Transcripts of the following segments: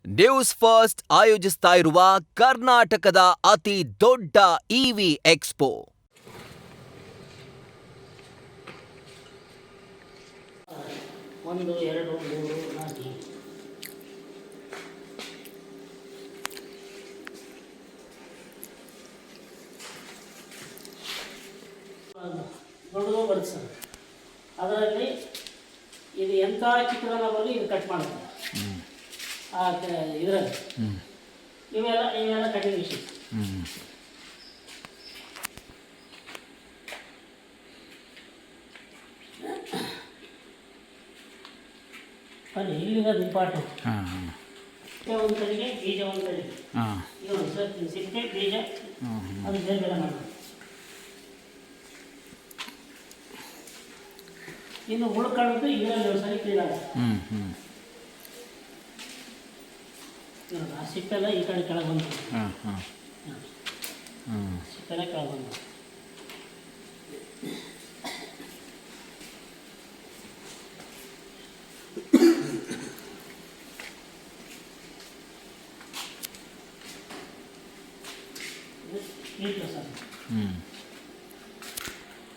News first ಆಯೋಜಿಸ್ತಾ ಇರುವ ಕರ್ನಾಟಕದ ಅತಿ ದೊಡ್ಡ ಇವಿ ಎಕ್ಸ್ಪೋ. ಒಂದು ಎರಡು ಮೂರು ನಾಲ್ಕು ದೊಡ್ಡದು ಬರುತ್ತೆ ಸರ್. ಅದರಲ್ಲಿ ಇದು ಎಂಥ ಚಿತ್ರನ ಬರಲಿ ಇದು ಕಟ್ ಮಾಡುತ್ತೆ ಇದರಲ್ಲಿ ಇವೆಲ್ಲ ಕಟಿಂಗ್ ಮಿಷಿನ್. ಬನ್ನಿ, ಇಲ್ಲಿರೋದು ಇಂಪಾರ್ಟೆಂಟ್. ಒಂದು ಕಡೆಗೆ ಬೀಜ, ಒಂದು ಕಡೆಗೆ ಇವನು ಸರ್ ಸಿಪ್ಪೆ ಬೀಜ ಅದು ಬೇರೆ ಬೇರೆ ಮಾಡೋದು. ಇನ್ನು ಉಳ್ಕೊಳ್ಳೋದು ಇದರಲ್ಲಿ ಒಂದು ಸರಿ ಕ್ಲೀನ್ ಆಗುತ್ತೆ. ಆ ಸಿಪ್ಪೆಲ್ಲ ಈ ಕಡೆ ಕೆಳಗೆ ಬಂದು ಸಿಪ್ಪೆಲ್ಲ ಕೆಳಗೆ ಬಂದು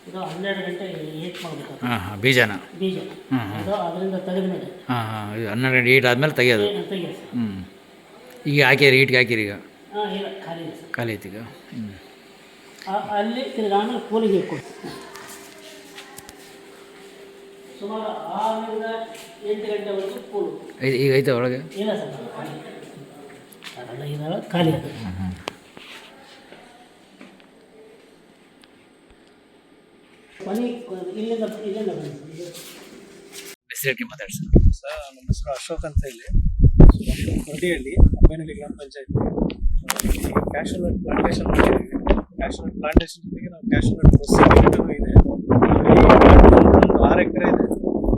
ಇದು 12 ಗಂಟೆ ಹೀಟ್ ಮಾಡಬೇಕು. ಬೀಜ ಅದು ಅದರಿಂದ ತೆಗೆದ ಮೇಲೆ 12 ಗಂಟೆ ಹೀಟ್ ಆದಮೇಲೆ ತೆಗಿಯೋದು. ಈಗ ಹಾಕಿರಿ, ಹೀಟ್ಗೆ ಹಾಕಿರಿ. ಈಗ ಇಲ್ಲ, ಖಾಲಿ ಐತಿ ಈಗ. ಅಲ್ಲಿ ತಿರ್ಗಿ ಆಮೇಲೆ ಕೂಲಿಗೆ ಇಟ್ಕೊಡ್ತು. ಸುಮಾರು 6 ರಿಂದ 8 ಗಂಟೆವರೆಗೂ ಕೂಲು. ಈಗ ಐತೆ ಒಳಗೆ? ಇಲ್ಲ ಸರ್, ಅದೆಲ್ಲ ಇದಾವೆ, ಖಾಲಿ ಅದು. ಇಲ್ಲಿಂದ ಹೆಸರು ಮಾತಾಡಿ ಸರ್. ನಮ್ಮ ಹೆಸರು ಅಶೋಕ್ ಅಂತ. ಇಲ್ಲಿ ಹೊರಡಿಹಳ್ಳಿ ಅಬ್ಬನಹಳ್ಳಿ ಗ್ರಾಮ ಪಂಚಾಯತಿ ಕ್ಯಾಶು ನಟ್ ಪ್ಲಾಂಟೇಶನ್ ಮಾಡಿದ್ದೀವಿ. ಕ್ಯಾಶು ನಟ್ ಪ್ಲಾಂಟೇಶನ್ ಜೊತೆಗೆ ನಾವು ಕ್ಯಾಶು ನಟ್ ಪ್ರೊಸೆಸಿಂಗ್ ಇದೆ. ಒಂದು 6 ಎಕರೆ ಇದೆ.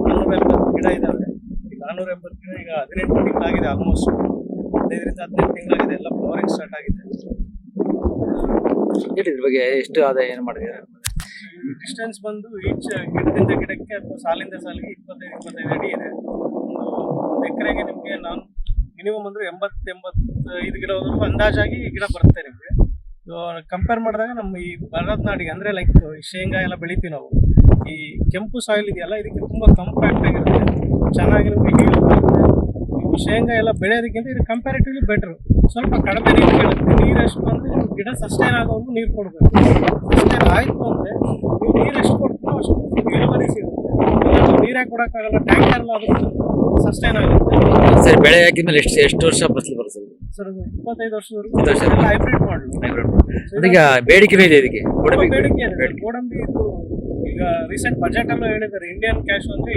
480 ಗಿಡ ಇದ್ದಾವೆ. ಈ 480 ಗಿಡ ಈಗ 18 ತಿಂಗಳಾಗಿದೆ. ಆಲ್ಮೋಸ್ಟ್ 15 ರಿಂದ 18 ತಿಂಗಳಾಗಿದೆ. ಎಲ್ಲ ಫ್ಲವರಿಂಗ್ ಸ್ಟಾರ್ಟ್ ಆಗಿದೆ. ಇದ್ರ ಬಗ್ಗೆ ಎಷ್ಟು ಆದಾಯ ಏನು ಮಾಡಿದ್ದೀರಾ? ಡಿಸ್ಟೆನ್ಸ್ ಬಂದು ಈಚ್ ಗಿಡದಿಂದ ಗಿಡಕ್ಕೆ ಅಥವಾ ಸಾಲಿಂದ ಸಾಲಿಗೆ 25 ಅಡಿ ಇದೆ. ಒಂದು ಎಕರೆಗೆ ನಿಮಗೆ ನಾನು ಮಿನಿಮಮ್ ಅಂದ್ರೆ 80-85 ಗಿಡವರೆಗೂ ಅಂದಾಜಾಗಿ ಗಿಡ ಬರುತ್ತೆ ನಿಮಗೆ. ಕಂಪೇರ್ ಮಾಡಿದಾಗ ನಮ್ಮ ಈ ಭರತ್ ನಾಡಿಗೆ ಅಂದ್ರೆ ಲೈಕ್ ಶೇಂಗಾ ಎಲ್ಲ ಬೆಳಿತೀವಿ ನಾವು. ಈ ಕೆಂಪು ಸಾಯಿಲ್ ಇದೆಯಲ್ಲ, ಇದಕ್ಕೆ ತುಂಬಾ ಕಾಂಪ್ಯಾಕ್ಟ್ ಆಗಿರುತ್ತೆ, ಚೆನ್ನಾಗಿ ನಮಗೆ ಹೀಲ್ ಬರುತ್ತೆ. ಈ ಶೇಂಗಾ ಎಲ್ಲ ಬೆಳೆಯೋದಕ್ಕಿಂತ ಇದು ಕಂಪ್ಯಾರಿಟಿವ್ಲಿ ಬೆಟರ್. ಸ್ವಲ್ಪ ಕಡಿಮೆ ನೀರು ಕೇಳುತ್ತೆ. ನೀರು ಎಷ್ಟು ಅಂದರೆ ಗಿಡ ಸಸ್ಟೈನ್ ಆಗೋವರೆಗೂ ನೀರು ಕೊಡಬೇಕು. ಸಸ್ಟೈನ್ ಆಯಿತು ಅಂದರೆ ನೀವು ನೀರು ಎಷ್ಟು ಕೊಡ್ತೀರೋ ಅಷ್ಟು ಇಳುವರಿ ಸಿಗುತ್ತೆ. ನೀರೇ ಕೊಡೋಕ್ಕಾಗಲ್ಲ, ಟ್ಯಾಂಕರ್ಲ್ಲ ಅದು ಸಸ್ಟೈನ್ ಆಗುತ್ತೆ. ಸರಿ, ಬೆಳೆ ಹಾಕಿದ್ಮೇಲೆ ಎಷ್ಟು ವರ್ಷ ಫಸಲು ಬರುತ್ತೆ ಸರ್? 25 ವರ್ಷದವರೆಗೂ ಹೈಬ್ರಿಡ್ ಮಾಡಲು. ಅದೀಗ ಬೇಡಿಕೆ ಇದೆ ಇದಕ್ಕೆ, ಬೇಡಿಕೆ ಇದೆ. ಗೋಡಂಬಿ ಇದು ಈಗ ರೀಸೆಂಟ್ ಬಜೆಟ್ ಅಲ್ಲೂ ಹೇಳಿದ್ದಾರೆ, ಇಂಡಿಯನ್ ಕ್ಯಾಶ್ ಅಂದ್ರೆ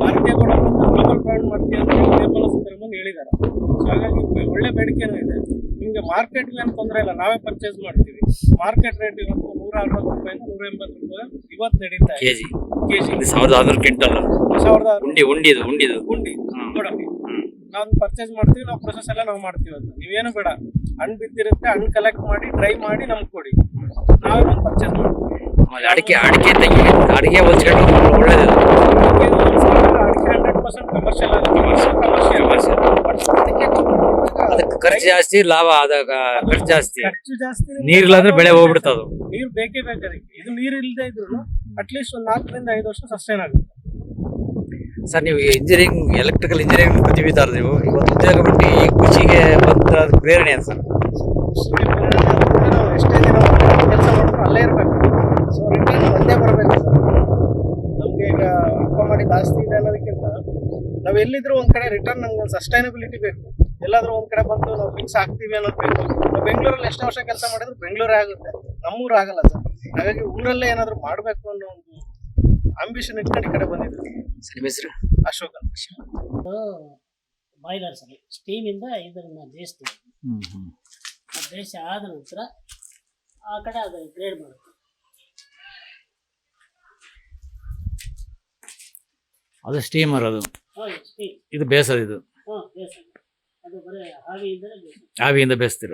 ಭಾರತೀಯ ಗೋಡಂಬಿ ಗ್ಲೋಬಲ್ ಬ್ರಾಂಡ್ ಮಾಡ್ತೀವಿ ಅಂತ ನಿರ್ಮಲಾ ಸೀತಾರಾಮನ್ ಹೇಳಿದ್ದಾರೆ. ಸೊ ಹಾಗಾಗಿ ಒಳ್ಳೆ ಬೇಡಿಕೆನೂ ಇದೆ. ನಿಮಗೆ ಮಾರ್ಕೆಟ್ಗೆ ಏನು ತೊಂದರೆ ಇಲ್ಲ, ನಾವೇ ಪರ್ಚೇಸ್ ಮಾಡ್ತೀವಿ. ಮಾರ್ಕೆಟ್ ರೇಟ್ ಇವತ್ತು 160 ರೂಪಾಯಿಂದ 180 ರೂಪಾಯಿ ಇವತ್ತು ನಡೀತಾ ಇದೆ ಕೆಜಿ. 1600 ಕ್ವಿಂಟಲ್ 1000 ಉಂಡಿ ಗೋಡಂಬಿ ನಾವು ಪರ್ಚೇಸ್ ಮಾಡ್ತೀವಿ. ನಾವು ಪ್ರೊಸೆಸ್ ಎಲ್ಲ ನಾವು ಮಾಡ್ತೀವಿ. ಅಂತ ನೀವೇನು ಬೇಡ, ಹಣ್ಣು ಬಿದ್ದಿರುತ್ತೆ, ಹಣ್ಣು ಕಲೆಕ್ಟ್ ಮಾಡಿ ಡ್ರೈ ಮಾಡಿ ನಮ್ಗೆ ಕೊಡಿ, ನಾವೇ ಬಂದು ಪರ್ಚೇಸ್ ಮಾಡ್ತೀವಿ. ಅಡಿಕೆ ಹೊಲ್ಸ್ಕೊಂಡು ಒಳ್ಳೇದು. ಅಡಿಕೆ 100% ಕಮರ್ಷಿಯಲ್ ಆಗುತ್ತೆ. ಅದಕ್ಕೆ ಖರ್ಚು ಜಾಸ್ತಿ, ಲಾಭ ಆದಾಗ ಖರ್ಚು ಜಾಸ್ತಿ. ನೀರಿಲ್ಲ ಅಂದ್ರೆ ಬೆಳೆ ಹೋಗ್ಬಿಡ್ತದೆ. ನೀರು ಬೇಕೇ ಬೇಕು ಅದಕ್ಕೆ. ಇದು ನೀರು ಇಲ್ಲದೆ ಇದ್ರು ಅಟ್ಲೀಸ್ಟ್ ಒಂದು 4 ರಿಂದ 5 ವರ್ಷ ಸಸ್ಟೈನ್ ಆಗುತ್ತೆ. ಸರ್, ನೀವು ಇಂಜಿನಿಯರಿಂಗ್, ಎಲೆಕ್ಟ್ರಿಕಲ್ ಇಂಜಿನಿಯರಿಂಗ್ ಪ್ರತಿಭೆದಾರ. ನೀವು ಇವತ್ತು ಉದ್ಯೋಗ ಬಿಟ್ಟು ಈ ಕೃಷಿಗೆ ಬಂದ ಪ್ರೇರಣೆ ಅಂತ ಸರ್? ನಾವು ಎಷ್ಟೇ ದಿನ ಕೆಲಸ ಮಾಡಿದ್ರು ಅಲ್ಲೇ ಇರಬೇಕು. ಸೊ ರಿಟರ್ನ್ ಒಂದೇ ಬರಬೇಕು ಸರ್. ನಮಗೆ ಈಗ ಅಪ್ಪ ಮಾಡಿ ಜಾಸ್ತಿ ಇದೆ ಅನ್ನೋದಕ್ಕಿಂತ ನಾವು ಎಲ್ಲಿದ್ರು ಒಂದು ಕಡೆ ರಿಟರ್ನ್, ನಮ್ಗೆ ಸಸ್ಟೈನಬಿಲಿಟಿ ಬೇಕು. ಎಲ್ಲಾದ್ರೂ ಒಂದು ಕಡೆ ಬಂದು ನಾವು ಫಿಕ್ಸ್ ಆಗ್ತೀವಿ ಅನ್ನೋದು ಬೇಕು. ನಾವು ಬೆಂಗಳೂರಲ್ಲಿ ಎಷ್ಟು ವರ್ಷ ಕೆಲಸ ಮಾಡಿದ್ರು ಬೆಂಗಳೂರೇ ಆಗುತ್ತೆ, ನಮ್ಮೂರು ಆಗಲ್ಲ ಸರ್. ಹಾಗಾಗಿ ಊರಲ್ಲೇ ಏನಾದರೂ ಮಾಡಬೇಕು ಅನ್ನೋ ಒಂದು ಆಂಬಿಷನ್ ಇಟ್ಕೊಂಡು ಈ ಕಡೆ ಬಂದಿದ್ದೀವಿ. ನಿಮ್ಮ ಹೆಸರು? ಅಶೋಕ್ ಅಂತ. ಬಾಯ್ಲರ್ ಸರ್, ಸ್ಟೀಮಿಂದ ಇದನ್ನು ಬೇಯಿಸ್ತೀವಿ. ಬೇಯಿಸಿ ಆದ ನಂತರ ಆ ಕಡೆ ಅದು ಗ್ರೇಡ್ ಮಾಡುತ್ತೆ. ಅದು ಸ್ಟೀಮರ್, ಅದು ಸ್ಟೀಮ್. ಇದು ಬೇಸೋದು. ಇದು ಬೇಯಿಸೋದು, ಅದು ಬರೀ ಆವಿಯಿಂದಲೇ ಬೇಯಿಸೋದು. ಆವಿಯಿಂದ ಬೇಯಿಸ್ತೀರ?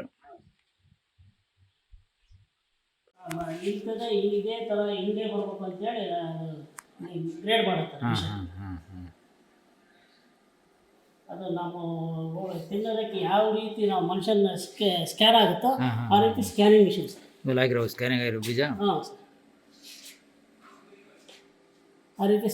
ಇಂಥದ್ದೇ ಇದೇ ಥರ ಹಿಂಗೆ ಬರ್ಬೇಕು ಅಂತೇಳಿ ಗ್ರೇಡ್ ಮಾಡುತ್ತಾರೆ. ಅದು ನಾವು ತಿನ್ನೋದಕ್ಕೆ ಯಾವ ರೀತಿ ನಾವು ಮನುಷ್ಯನ ಸ್ಕ್ಯಾನ್ ಆಗುತ್ತೋ ಆ ರೀತಿ ಸ್ಕ್ಯಾನಿಂಗ್ ಮಿಷಿನ್ ಸರ್. ಆಗಿರೋ ಸ್ಕ್ಯಾನಿಂಗ್ ಆಗಿರೋ ಬೀಜ ಹಾಂ ಸರ್, ಆ ರೀತಿ